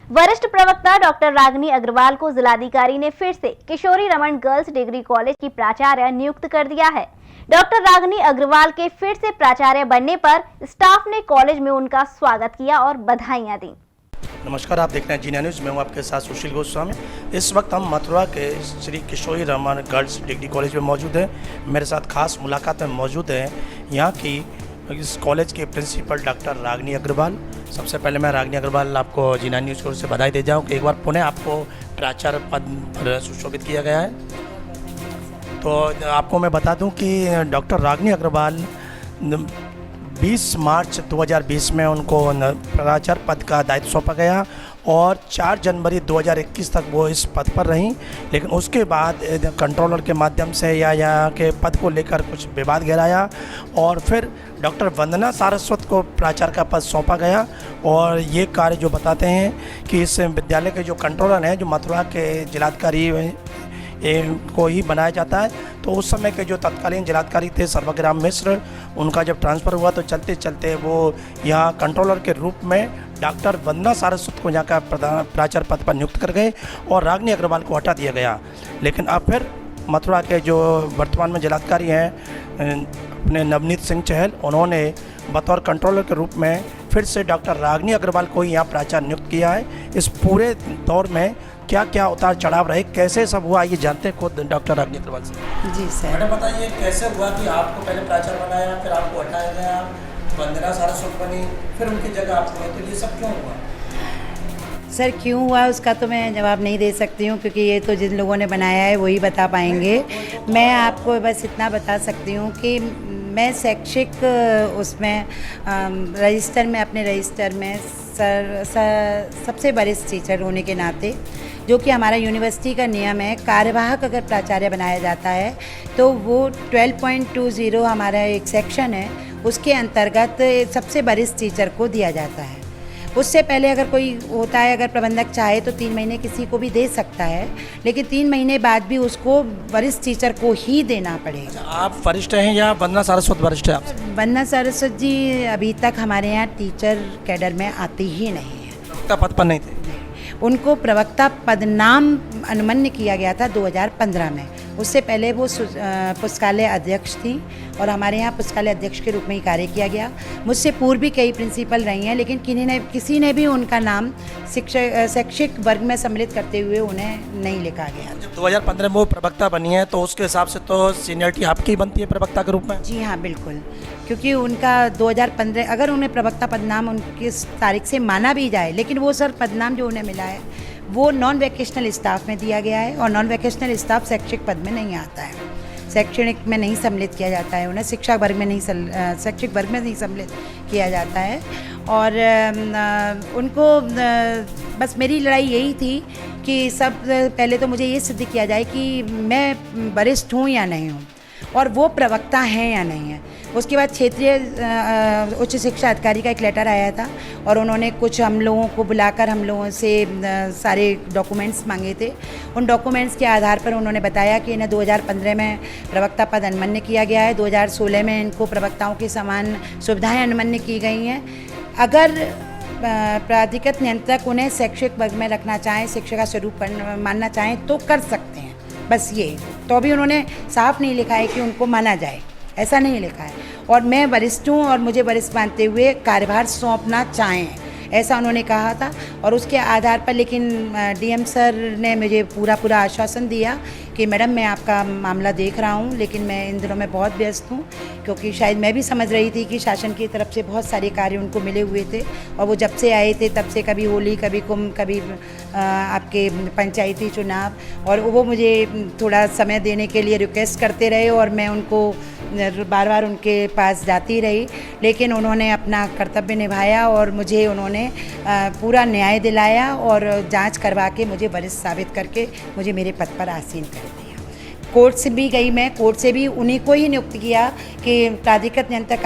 वरिष्ठ प्रवक्ता डॉक्टर रागिनी अग्रवाल को जिलाधिकारी ने फिर से किशोरी रमन गर्ल्स डिग्री कॉलेज की प्राचार्य नियुक्त कर दिया है। डॉक्टर रागिनी अग्रवाल के फिर से प्राचार्य बनने पर स्टाफ ने कॉलेज में उनका स्वागत किया और बधाइयां दी। नमस्कार, आप देख रहे हैं जीना न्यूज़। मैं हूं आपके साथ सुशील गोस्वामी। इस वक्त हम मथुरा के Shri Kishori Raman girls degree college में मौजूद हैं। मेरे साथ खास मुलाकात में मौजूद हैं यहाँ की इस कॉलेज के प्रिंसिपल डॉक्टर रागिनी अग्रवाल। सबसे पहले मैं रागिनी अग्रवाल आपको जीना न्यूज़ की ओर से बधाई दे जाऊँ कि एक बार पुनः आपको प्राचार्य पद पर सुशोभित किया गया है। तो आपको मैं बता दूं कि डॉक्टर रागिनी अग्रवाल 20 मार्च 2020 में उनको प्राचार्य पद का दायित्व सौंपा गया और 4 जनवरी 2021 तक वो इस पद पर रहीं। लेकिन उसके बाद कंट्रोलर के माध्यम से या यहाँ के पद को लेकर कुछ विवाद गहराया और फिर डॉक्टर वंदना सारस्वत को प्राचार्य का पद सौंपा गया। और ये कार्य जो बताते हैं कि इस विद्यालय के जो कंट्रोलर हैं, जो मथुरा के जिलाधिकारी को ही बनाया जाता है। तो उस समय के जो तत्कालीन जिलाधिकारी थे सर्वग्राम मिश्र, उनका जब ट्रांसफ़र हुआ तो चलते चलते वो यहाँ कंट्रोलर के रूप में डॉक्टर वंदना सारस्वत को यहाँ का प्राचार्य पद पर नियुक्त कर गए और रागिनी अग्रवाल को हटा दिया गया। लेकिन अब फिर मथुरा के जो वर्तमान में जिलाधिकारी हैं अपने नवनीत सिंह चहल, उन्होंने बतौर कंट्रोलर के रूप में फिर से डॉक्टर रागिनी अग्रवाल को ही यहाँ प्राचार्य नियुक्त किया है। इस पूरे दौर में क्या क्या उतार चढ़ाव रहे, कैसे सब हुआ, ये जानते हैं खुद डॉक्टर रागिनी अग्रवाल से। जी सर। मैडम बताइए कैसे हुआ कि आपको पहले प्राचार्य बनाया, फिर आपको हटाया गया, वंदना सारस्वत बनी, फिर उनकी जगह आप हुए, तो ये सब क्यों हुआ? सर क्यों हुआ उसका तो मैं जवाब नहीं दे सकती हूँ, क्योंकि ये तो जिन लोगों ने बनाया है वही बता पाएंगे। मैं आपको बस इतना बता सकती हूँ कि मैं शैक्षिक उसमें रजिस्टर में अपने रजिस्टर में सबसे वरिष्ठ टीचर होने के नाते, जो कि हमारा यूनिवर्सिटी का नियम है, कार्यवाहक अगर प्राचार्य बनाया जाता है तो वो 12.20 हमारा एक सेक्शन है, उसके अंतर्गत सबसे वरिष्ठ टीचर को दिया जाता है। उससे पहले अगर कोई होता है, अगर प्रबंधक चाहे तो 3 महीने किसी को भी दे सकता है, लेकिन 3 महीने बाद भी उसको वरिष्ठ टीचर को ही देना पड़ेगा। आप वरिष्ठ हैं या वंदना सारस्वत वरिष्ठ है? आप वंदना सारस्वत जी अभी तक हमारे यहाँ टीचर कैडर में आती ही नहीं है। प्रवक्ता पद पर नहीं थे? उनको प्रवक्ता पद नाम अनुमन्य किया गया था 2015 में। उससे पहले वो पुस्तकालय अध्यक्ष थी और हमारे यहाँ पुस्तकालय अध्यक्ष के रूप में ही कार्य किया गया। मुझसे पूर्व भी कई प्रिंसिपल रही हैं, लेकिन किसी ने भी उनका नाम शैक्षिक वर्ग में सम्मिलित करते हुए उन्हें नहीं लिखा गया। जब 2015 में वो प्रवक्ता बनी है तो उसके हिसाब से तो सीनियरिटी आपकी ही बनती है प्रवक्ता के रूप में? जी हाँ, बिल्कुल, क्योंकि उनका 2015 अगर उन्हें प्रवक्ता पदनाम उनकी तारीख से माना भी जाए, लेकिन वो सर पदनाम जो उन्हें मिला है वो नॉन वैकेशनल स्टाफ में दिया गया है और नॉन वैकेशनल स्टाफ शैक्षिक पद में नहीं आता है, शैक्षणिक में नहीं सम्मिलित किया जाता है, उन्हें शैक्षिक वर्ग में नहीं सम्मिलित किया जाता है। और उनको बस मेरी लड़ाई यही थी कि सब पहले तो मुझे ये सिद्ध किया जाए कि मैं वरिष्ठ हूँ या नहीं हूँ और वो प्रवक्ता हैं या नहीं है। उसके बाद क्षेत्रीय उच्च शिक्षा अधिकारी का एक लेटर आया था और उन्होंने कुछ हम लोगों को बुलाकर हम लोगों से सारे डॉक्यूमेंट्स मांगे थे। उन डॉक्यूमेंट्स के आधार पर उन्होंने बताया कि इन्हें 2015 में प्रवक्ता पद अनुमन्य किया गया है, 2016 में इनको प्रवक्ताओं की समान सुविधाएँ अनुमन्य की गई हैं। अगर प्राधिकृत नियंत्रक उन्हें शैक्षिक वर्ग में रखना चाहें, शिक्षा का स्वरूप मानना चाहें तो कर सकते हैं, बस ये। तो अभी उन्होंने साफ नहीं लिखा है कि उनको माना जाए, ऐसा नहीं लिखा है। और मैं वरिष्ठ हूँ और मुझे वरिष्ठ मानते हुए कार्यभार सौंपना चाहें, ऐसा उन्होंने कहा था। और उसके आधार पर लेकिन डीएम सर ने मुझे पूरा आश्वासन दिया कि मैडम मैं आपका मामला देख रहा हूँ, लेकिन मैं इन दिनों में बहुत व्यस्त हूँ, क्योंकि शायद मैं भी समझ रही थी कि शासन की तरफ से बहुत सारे कार्य उनको मिले हुए थे और वो जब से आए थे तब से कभी होली, कभी कुंभ, कभी आपके पंचायती चुनाव, और वो मुझे थोड़ा समय देने के लिए रिक्वेस्ट करते रहे और मैं उनको बार बार उनके पास जाती रही, लेकिन उन्होंने अपना कर्तव्य निभाया और मुझे उन्होंने पूरा न्याय दिलाया और जांच करवा के मुझे वरिष्ठ साबित करके मुझे मेरे पद पर आसीन कर दिया। कोर्ट से भी गई मैं, कोर्ट से भी उन्हीं को ही नियुक्त किया कि प्राधिकृत नियंत्रक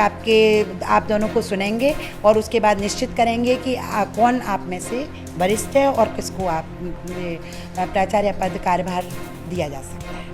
आप दोनों को सुनेंगे और उसके बाद निश्चित करेंगे कि कौन आप में से वरिष्ठ है और किसको आप प्राचार्य पद कार्यभार दिया जा सकता है।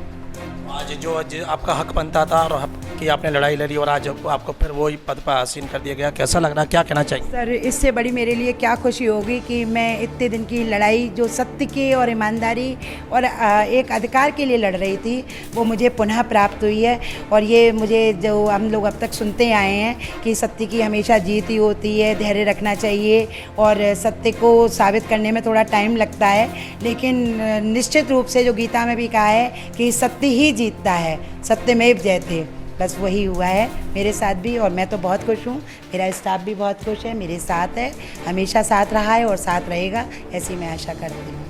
आज जो आपका हक बनता था और कि आपने लड़ाई लड़ी और आज आपको फिर वही पद पर आसीन कर दिया गया, कैसा लग रहा है, क्या कहना चाहिए? सर, इससे बड़ी मेरे लिए क्या खुशी होगी कि मैं इतने दिन की लड़ाई जो सत्य की और ईमानदारी और एक अधिकार के लिए लड़ रही थी, वो मुझे पुनः प्राप्त हुई है। और ये मुझे जो हम लोग अब तक सुनते आए हैं कि सत्य की हमेशा जीत ही होती है, धैर्य रखना चाहिए और सत्य को साबित करने में थोड़ा टाइम लगता है, लेकिन निश्चित रूप से जो गीता में भी कहा है कि सत्य ही जीतता है, सत्यमेव जयते, बस वही हुआ है मेरे साथ भी। और मैं तो बहुत खुश हूँ, मेरा स्टाफ भी बहुत खुश है, मेरे साथ है, हमेशा साथ रहा है और साथ रहेगा, ऐसी मैं आशा करती हूँ।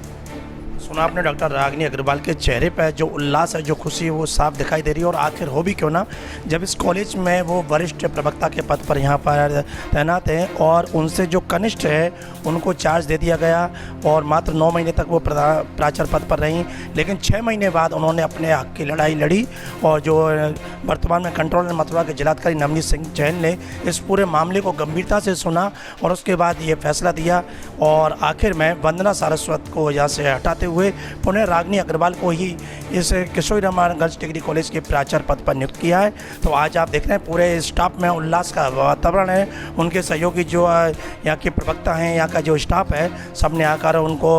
सुना आपने डॉक्टर रागिनी अग्रवाल के चेहरे पर जो उल्लास है, जो खुशी है, वो साफ दिखाई दे रही है। और आखिर हो भी क्यों ना, जब इस कॉलेज में वो वरिष्ठ प्रवक्ता के पद पर यहाँ पर तैनात हैं और उनसे जो कनिष्ठ है उनको चार्ज दे दिया गया और मात्र 9 महीने तक वो प्राचार्य पद पर रहीं, लेकिन 6 महीने बाद उन्होंने अपने हक की लड़ाई लड़ी और जो वर्तमान में कंट्रोलर मथुरा के जिलाधिकारी नवनीत सिंह जैन ने इस पूरे मामले को गंभीरता से सुना और उसके बाद ये फैसला दिया और आखिर में वंदना सारस्वत को यहाँ से हटाते हुए पुनः रागिनी अग्रवाल को ही इस किशोरी रमन गर्ल्स डिग्री कॉलेज के प्राचार्य पद पर नियुक्त किया है। तो आज आप देख रहे हैं पूरे स्टाफ में उल्लास का वातावरण है। उनके सहयोगी जो यहाँ के प्रवक्ता हैं, यहाँ का जो स्टाफ है, सब ने आकर उनको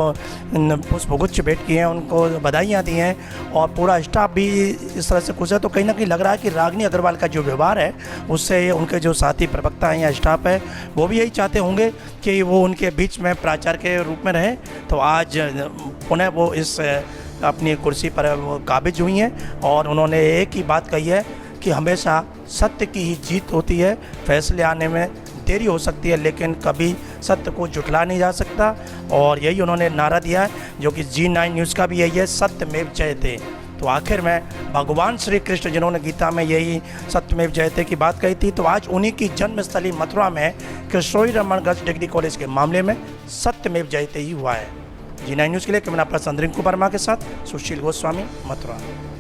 पुष्पगुच्छ भेंट किए हैं, उनको बधाइयाँ दी हैं और पूरा स्टाफ भी इस तरह से खुश है। तो कहीं ना कहीं लग रहा है कि रागिनी अग्रवाल का जो व्यवहार है उससे उनके जो साथी प्रवक्ता हैं या स्टाफ है वो भी यही चाहते होंगे कि वो उनके बीच में प्राचार्य के रूप में रहे। तो आज पुनः वो इस अपनी कुर्सी पर वो काबिज हुई हैं और उन्होंने एक ही बात कही है कि हमेशा सत्य की ही जीत होती है, फैसले आने में देरी हो सकती है लेकिन कभी सत्य को झुठला नहीं जा सकता। और यही उन्होंने नारा दिया है जो कि G9 न्यूज़ का भी यही है, सत्यमेव जयते। तो आखिर में भगवान श्री कृष्ण जिन्होंने गीता में यही सत्यमेव जयते की बात कही थी, तो आज उन्हीं की जन्मस्थली मथुरा में किशोरी रमन गर्ल्स डिग्री कॉलेज के मामले में सत्यमेव जयते ही हुआ है। G9 न्यूज़ के लिए कैमरा पर्सन रिंकू वर्मा के साथ सुशील गोस्वामी, मथुरा।